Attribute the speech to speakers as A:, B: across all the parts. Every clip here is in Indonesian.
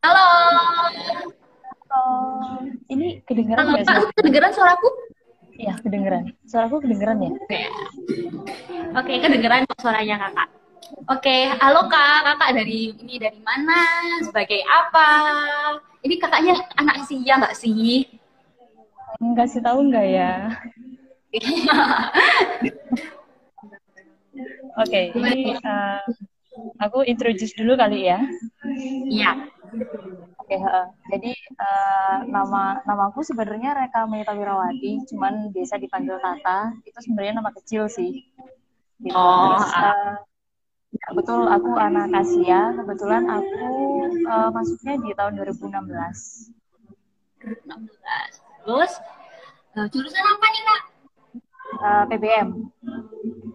A: Halo,
B: Oh, ini kedengeran
A: halo
B: nggak
A: Kak,
B: sih?
A: kedengeran suaraku?
B: Iya, kedengeran. Suaraku kedengeran ya?
A: Oke, kedengeran kok suaranya Kakak. Oke, halo Kak, Kakak dari mana? Sebagai apa? Ini kakaknya anak Asia nggak sih?
B: Kasih tahu nggak ya? Oke,
A: Gimana?
B: ini aku introduce dulu kali ya.
A: Iya.
B: Oke, jadi namaku sebenarnya Reka Mita Wirawati, cuman biasa dipanggil Tata. Itu sebenarnya nama kecil sih, gitu.
A: Oh,
B: Terus ya, betul aku anak Asia. Kebetulan aku masuknya di tahun 2016.
A: 2016. Terus, jurusan apa nih Kak?
B: PBM,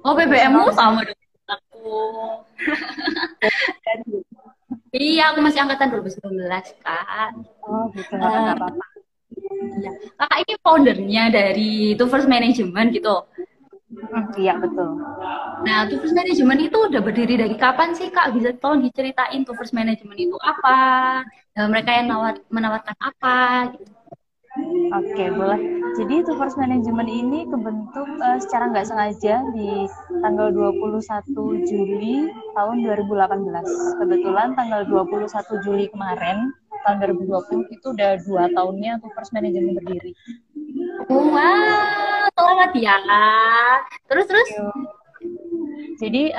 A: Oh,
B: Profesional
A: BBM-mu
B: Business.
A: sama dengan aku. Iya, aku masih angkatan 2019 Kak.
B: Oh gitu,
A: Eh,
B: nggak apa-apa.
A: iya. Kakak ini foundernya dari Two First Management gitu.
B: Iya betul.
A: Nah, Two First Management itu udah berdiri dari kapan sih, Kak? Bisa tolong diceritain Two First Management itu apa? Mereka yang menawarkan apa? Gitu.
B: Oke, boleh. Jadi First Management ini kebentuk secara nggak sengaja di tanggal 21 Juli tahun 2018. Kebetulan tanggal 21 Juli kemarin, tahun 2020, itu udah 2 tahunnya First Management berdiri.
A: Oh, wah, selamat ya. Terus?
B: Jadi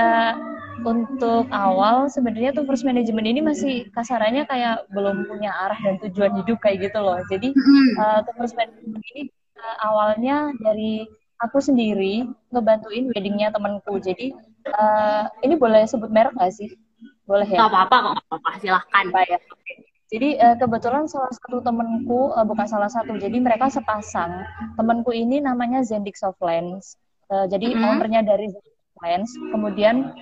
B: untuk awal sebenarnya tuh first management ini masih kasarannya kayak belum punya arah dan tujuan hidup kayak gitu loh. Jadi tuh first management ini awalnya dari aku sendiri ngebantuin weddingnya temanku. Jadi ini boleh sebut merek nggak sih? Boleh ya?
A: Gak apa-apa kok, gak apa-apa. Silahkan.
B: Apa ya? Jadi kebetulan salah satu temenku, bukan salah satu, jadi mereka sepasang. Temenku ini namanya Zendik Softlands. Jadi
A: Mm-mm.
B: ownernya dari Zendik Softlands. Kemudian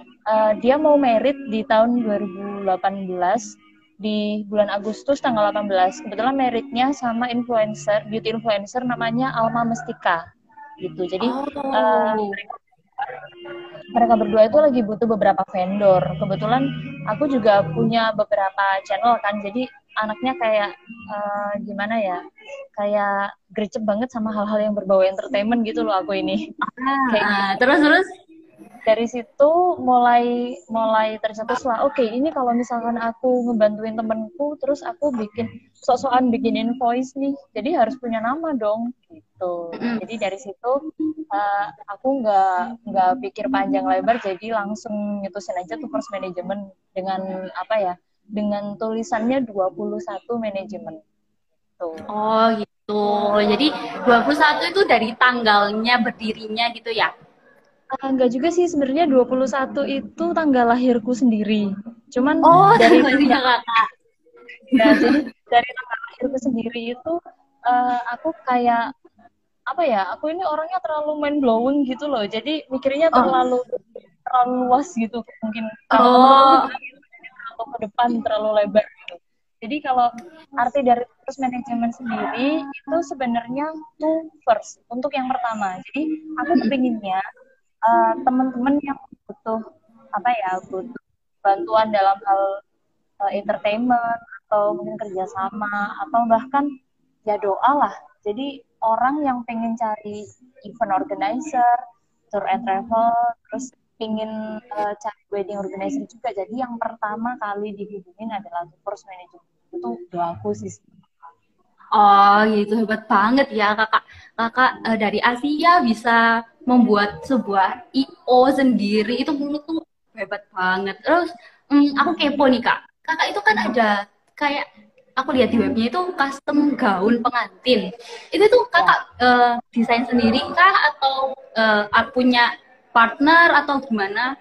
B: dia mau merit di tahun 2018 di bulan Agustus tanggal 18. Kebetulan meritnya sama influencer, beauty influencer namanya Alma Mestika. Gitu. Jadi
A: Oh,
B: mereka berdua itu lagi butuh beberapa vendor. Kebetulan aku juga punya beberapa channel kan, jadi anaknya kayak gimana ya, kayak gercep banget sama hal-hal yang berbau entertainment gitu loh aku ini. Kayak gitu.
A: terus.
B: Dari situ mulai mulai tercetus lah, oke, ini kalau misalkan aku ngebantuin temenku terus aku bikin sok-sokan bikin invoice nih, jadi harus punya nama dong gitu.
A: Mm-mm.
B: Jadi dari situ aku nggak pikir panjang lebar, jadi langsung nyetusin aja tuh first management dengan apa ya, dengan tulisannya 21 manajemen tuh.
A: Oh, gitu. Jadi 21 itu dari tanggalnya berdirinya gitu ya?
B: Enggak juga sih, sebenarnya 21 itu tanggal lahirku sendiri. Cuman
A: Oh,
B: dari
A: tanggalnya
B: tanggal,
A: kakak.
B: ya, jadi dari tanggal lahirku sendiri itu aku kayak apa ya? Aku ini orangnya terlalu mind blowing gitu loh. Jadi mikirnya
A: Oh,
B: terlalu terlalu luas gitu. Mungkin kalau teman-temanku
A: oh,
B: bilang gitu, terlalu ke depan, terlalu lebar gitu. Jadi kalau arti dari terus manajemen sendiri itu sebenarnya tuh first untuk yang pertama. Jadi aku kepinginnya teman-teman yang butuh apa ya, butuh bantuan dalam hal entertainment atau mungkin kerjasama atau bahkan ya doa lah. Jadi orang yang pengen cari event organizer, tour and travel, terus pengen cari wedding organizer juga. Jadi yang pertama kali dihubungin adalah first management. Itu doaku sih.
A: oh, gitu hebat banget ya kakak. Kakak dari Asia bisa membuat sebuah IO sendiri itu menurutku hebat banget. Terus aku kepo nih kak. Kakak itu kan ada kayak aku lihat di webnya itu custom gaun pengantin. Itu tuh
B: Ya.
A: kakak desain sendiri kah atau punya partner atau gimana?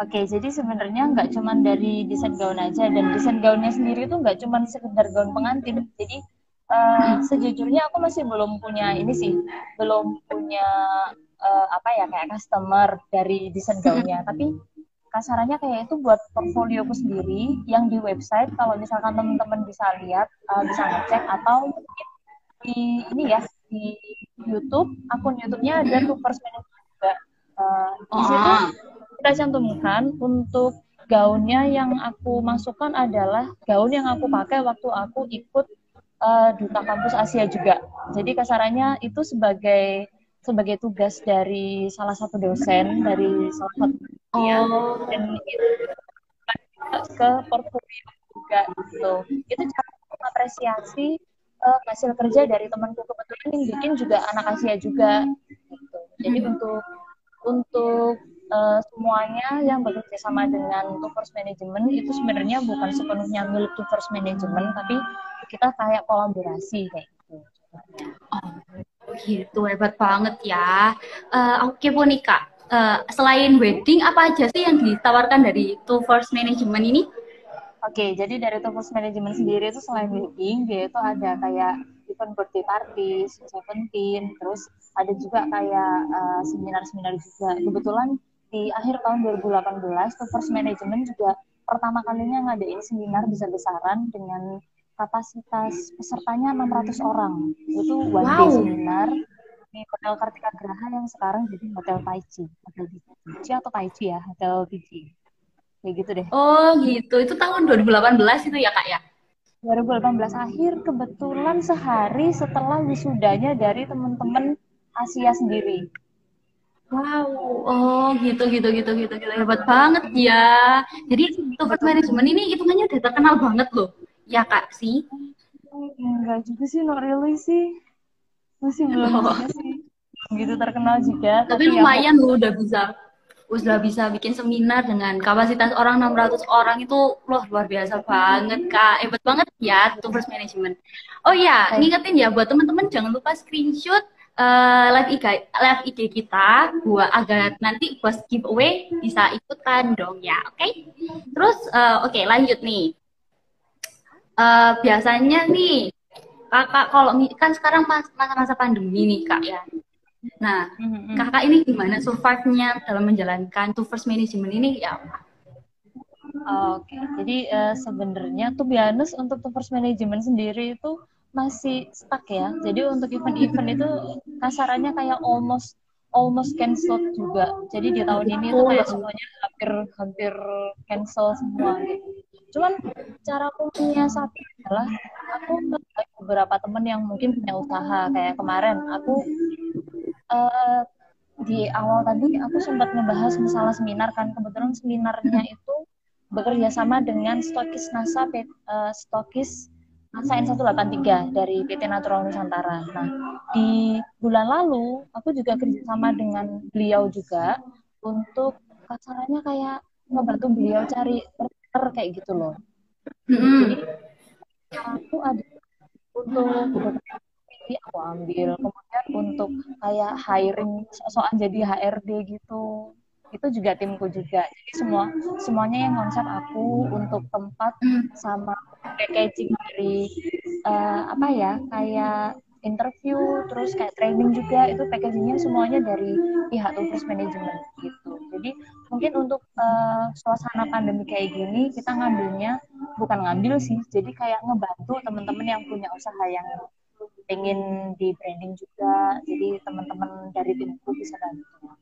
B: Oke, jadi sebenarnya nggak cuma dari desain gaun aja, dan desain gaunnya sendiri tuh nggak cuma sekedar gaun pengantin. Jadi sejujurnya aku masih belum punya ini sih, belum punya apa ya, kayak customer dari desain gaunnya. Tapi kasarannya kayak itu buat portfolioku sendiri yang di website. Kalau misalkan teman-teman bisa lihat, bisa ngecek, atau mungkin di ini ya, di YouTube, akun YouTube-nya ada tuh First Management juga. Di situ
A: Oh,
B: kita cantumkan untuk gaunnya yang aku masukkan adalah gaun yang aku pakai waktu aku ikut duta kampus Asia juga. Jadi kasarannya itu sebagai tugas dari salah satu dosen dari salah satu ya, dan
A: Oh,
B: itu ke portfolio juga gitu. Itu cara mengapresiasi hasil kerja dari temanku, kebetulan yang bikin juga anak Asia juga gitu. Jadi untuk semuanya yang bekerja sama dengan Two First Management itu sebenarnya bukan sepenuhnya milik Two First Management, tapi kita kayak kolaborasi kayak gitu.
A: oh gitu, hebat banget ya. Oke Bu nih Kak, selain wedding, apa aja sih yang ditawarkan dari Two First Management ini?
B: Oke, jadi dari Topos Management sendiri itu selain wedding, dia itu ada kayak event birthday party, Seventeen, terus ada juga kayak seminar-seminar juga. Kebetulan di akhir tahun 2018, Topos Management juga pertama kalinya ngadain seminar besar-besaran dengan kapasitas pesertanya 600 orang. Itu one day
A: Wow,
B: seminar di Hotel Kartika Graha yang sekarang jadi Hotel Taiji. Hotel Taiji atau Taiji ya, Hotel Taiji. Kayak gitu deh.
A: oh gitu. Itu tahun 2018 itu ya Kak ya?
B: 2018 akhir kebetulan sehari setelah wisudanya dari teman-teman Asia sendiri.
A: Wow, oh gitu gitu gitu gitu gitu hebat banget ya. Jadi Two First
B: Betul.
A: Management ini hitungannya udah terkenal banget loh. Ya Kak sih.
B: Enggak juga sih, not really sih. Masih belum juga
A: Oh,
B: sih. Belum gitu terkenal juga,
A: tapi
B: tapi ya
A: lumayan loh udah bisa bikin seminar dengan kapasitas orang 600 orang itu loh luar biasa banget Kak. Hebat banget ya Two First Management. Oh ya,
B: kayak
A: ngingetin ya buat teman-teman jangan lupa screenshot live IG kita buat agar nanti pas giveaway bisa ikutan dong ya. Oke? Terus oke, lanjut nih. Biasanya nih Kakak kalau kan sekarang masa-masa pandemi nih Kak ya. Nah, kakak ini gimana survive-nya dalam menjalankan Two First Management ini ya?
B: Oke, jadi sebenarnya tuh biasanya untuk first management sendiri itu masih stuck ya. Jadi untuk event-event itu kasarannya kayak almost almost cancelled juga. Jadi di tahun ini itu
A: Betul.
B: kayak semuanya hampir hampir cancel semua gitu. Cuman cara aku menyiasati adalah aku melihat beberapa temen yang mungkin punya usaha kayak kemarin aku eh, di awal tadi aku sempat ngebahas masalah seminar kan, kebetulan seminarnya itu bekerja sama dengan stokis NASA stokis NASA N183 dari PT Natural Nusantara. Nah, di bulan lalu aku juga kerjasama dengan beliau juga untuk kasarannya kayak ngebantu beliau cari partner kayak gitu loh. Jadi
A: Mm-mm.
B: aku ada untuk beberapa ini aku ambil, kemudian untuk kayak hiring soal jadi HRD gitu itu juga timku juga, jadi semuanya yang konsep aku untuk tempat sama packaging dari apa ya kayak interview terus kayak training juga itu packagingnya semuanya dari pihak Tufus Management gitu. Jadi mungkin untuk suasana pandemi kayak gini kita ngambilnya bukan ngambil sih, jadi kayak ngebantu teman-teman yang punya usaha yang pengen di branding juga, jadi teman-teman dari timku bisa bantu.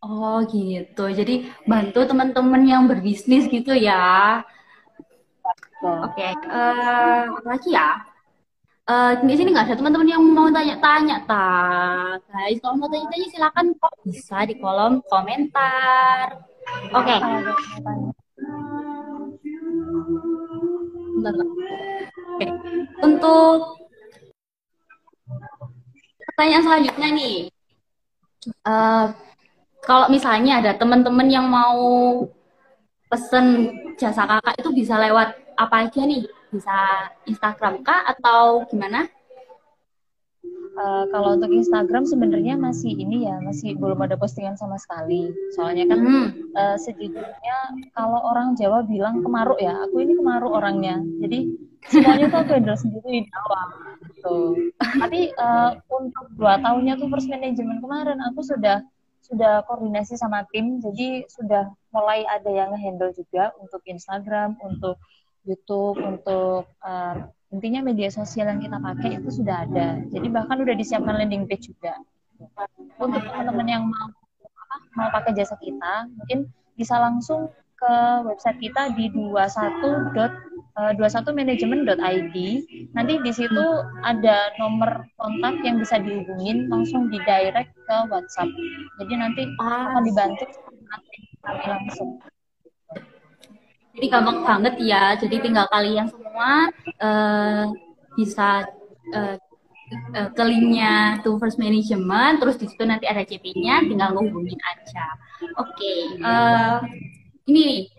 A: Oh gitu. Jadi bantu teman-teman yang berbisnis gitu ya.
B: So,
A: Oke. Apa lagi ya? Di sini nggak ada teman-teman yang mau tanya-tanya, guys. Kalau mau tanya-tanya silakan kok bisa di kolom komentar. Oke.
B: kalau ada yang tanya.
A: Bentar, bentar. Oke. Untuk pertanyaan selanjutnya nih, eh, kalau misalnya ada teman-teman yang mau pesen jasa kakak itu bisa lewat apa aja nih? Bisa Instagram kak atau gimana?
B: Kalau untuk Instagram sebenarnya masih ini ya, masih belum ada postingan sama sekali. Soalnya kan
A: Hmm.
B: sejujurnya kalau orang Jawa bilang kemaruk ya, aku ini kemaruk orangnya. Jadi semuanya tuh aku handle sendiri di awal gitu. Tapi untuk 2 tahunnya tuh first management kemarin aku sudah koordinasi sama tim, jadi sudah mulai ada yang handle juga untuk Instagram, untuk YouTube, untuk intinya media sosial yang kita pakai itu sudah ada. Jadi bahkan udah disiapkan landing page juga. Untuk teman-teman yang mau pakai jasa kita, mungkin bisa langsung ke website kita di 21management.id. Nanti di situ ada nomor kontak yang bisa dihubungin, langsung di direct ke WhatsApp. Jadi nanti akan dibantu kami langsung.
A: Jadi gampang banget ya. Jadi tinggal kalian semua bisa ke linknya To First Management, terus di situ nanti ada CP-nya, tinggal ngehubungin aja. Oke, ini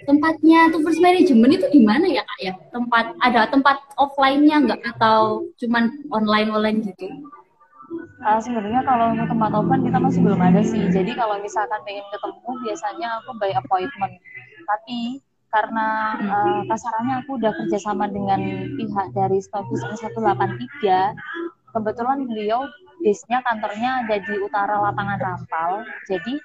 A: tempatnya To First Management itu di mana ya Kak ya? Ada tempat offline-nya nggak atau cuman online gitu?
B: Sebenarnya kalau untuk tempat open kita masih belum ada sih. Jadi kalau misalkan pengen ketemu biasanya aku by appointment. Tapi karena kasarannya aku udah kerjasama dengan pihak dari Stokis 183, kebetulan beliau base-nya kantornya ada di utara lapangan Rampal. Jadi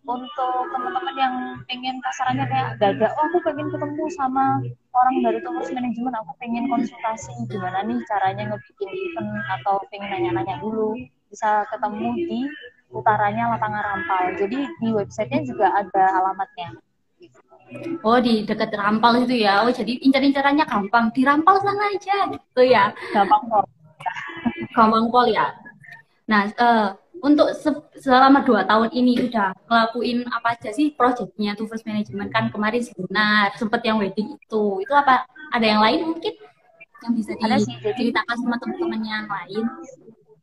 B: untuk teman-teman yang pengen kasarannya kayak gagak, aku pengen ketemu sama orang dari To First Management, aku pengen konsultasi gimana nih caranya ngebikin event atau pengen nanya-nanya dulu, bisa ketemu di utaranya lapangan Rampal. Jadi di websitenya juga ada alamatnya.
A: Oh, di dekat Rampal itu ya. Oh, jadi incar-incarannya gampang. Di Rampal sana aja gitu ya.
B: Gampang kok.
A: Gampang pol ya. Nah, untuk selama 2 tahun ini udah ngelakuin apa aja sih proyeknya To First Management? Kan kemarin seminar, sempet yang wedding itu. Itu apa? Ada yang lain mungkin yang bisa diceritakan sama teman-teman yang lain?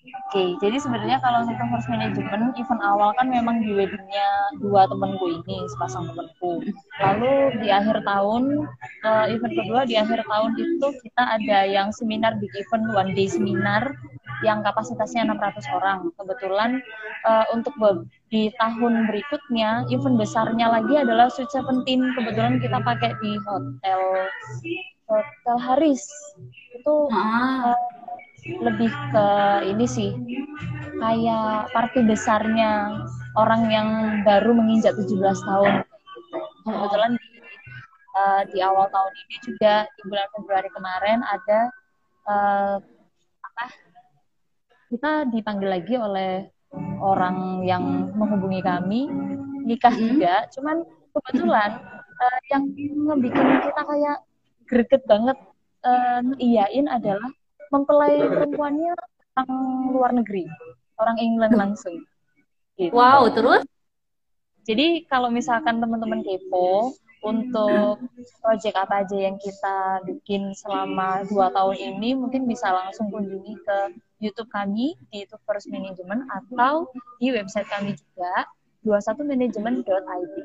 B: Oke, jadi sebenarnya kalau untuk First Management, event awal kan memang di weddingnya 2 temanku ini, sepasang temanku. Lalu di akhir tahun, event kedua di akhir tahun itu kita ada yang seminar, big event, one day seminar, yang kapasitasnya 600 orang. Kebetulan untuk di tahun berikutnya, event besarnya lagi adalah Sweet 17. Kebetulan kita pakai di Hotel Haris. Itu lebih ke ini sih, kayak party besarnya orang yang baru menginjak 17 tahun. Kebetulan di awal tahun ini juga di bulan Februari kemarin ada kita dipanggil lagi oleh orang yang menghubungi kami, nikah juga. Cuman kebetulan yang ngebikin kita kayak greget banget iyain adalah mempelai perempuannya orang luar negeri, orang England langsung. Gitu.
A: Wow, terus?
B: Jadi kalau misalkan teman-teman kepo untuk proyek apa aja yang kita bikin selama 2 tahun ini, mungkin bisa langsung kunjungi ke YouTube kami di To First Management atau di website kami juga 21management.id.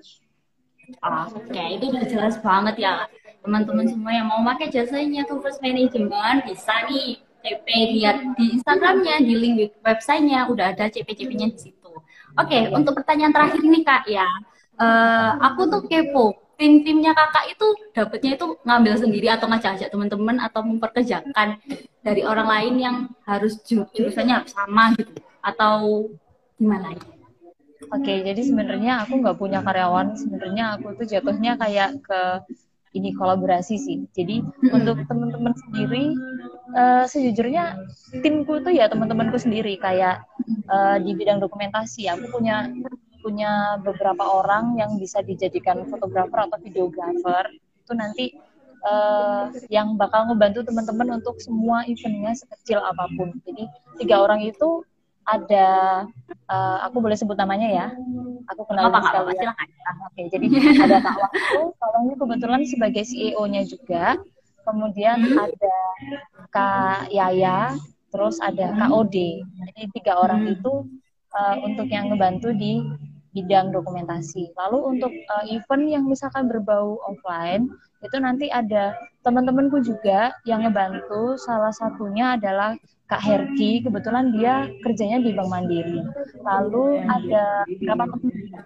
A: Oke, itu udah jelas banget ya. Teman-teman semua yang mau pakai jasanya To First Management bisa nih CP lihat di Instagramnya, di link websitenya udah ada CP-CP-nya di situ. Oke, untuk pertanyaan terakhir nih Kak ya, aku tuh kepo, tim-timnya Kakak itu dapetnya itu ngambil sendiri atau ngajak-ajak teman-teman atau memperkerjakan dari orang lain yang harus jurusannya harus sama gitu, atau gimana ya?
B: Oke, jadi sebenarnya aku nggak punya karyawan. Sebenarnya aku tuh jatuhnya kayak ke ini kolaborasi sih. Jadi untuk teman-teman sendiri, sejujurnya timku tuh ya teman-temanku sendiri. Kayak di bidang dokumentasi, aku punya beberapa orang yang bisa dijadikan fotografer atau videografer. Itu nanti yang bakal ngebantu teman-teman untuk semua eventnya sekecil apapun. Jadi 3 orang itu ada, aku boleh sebut namanya ya, aku kenal sekalian. Oke, jadi ada Kak Waktu kebetulan sebagai CEO-nya juga, kemudian ada Kak Yaya, terus ada Kak Ode. Jadi 3 orang itu untuk yang ngebantu di bidang dokumentasi. Lalu untuk event yang misalkan berbau offline, itu nanti ada teman-temanku juga yang ngebantu. Salah satunya adalah Kak Herki, kebetulan dia kerjanya di Bank Mandiri. Lalu ada beberapa teman juga,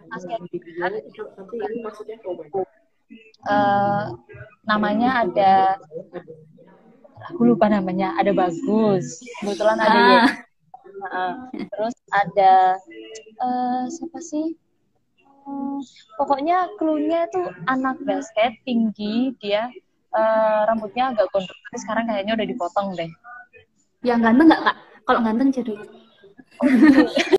B: namanya ada, aku lupa namanya, ada Bagus, kebetulan ada ya. Terus ada siapa sih? Pokoknya cluenya tuh anak basket tinggi, dia rambutnya agak gondrong, tapi sekarang kayaknya udah dipotong deh.
A: Yang ganteng nggak Kak? Kalau ganteng jadi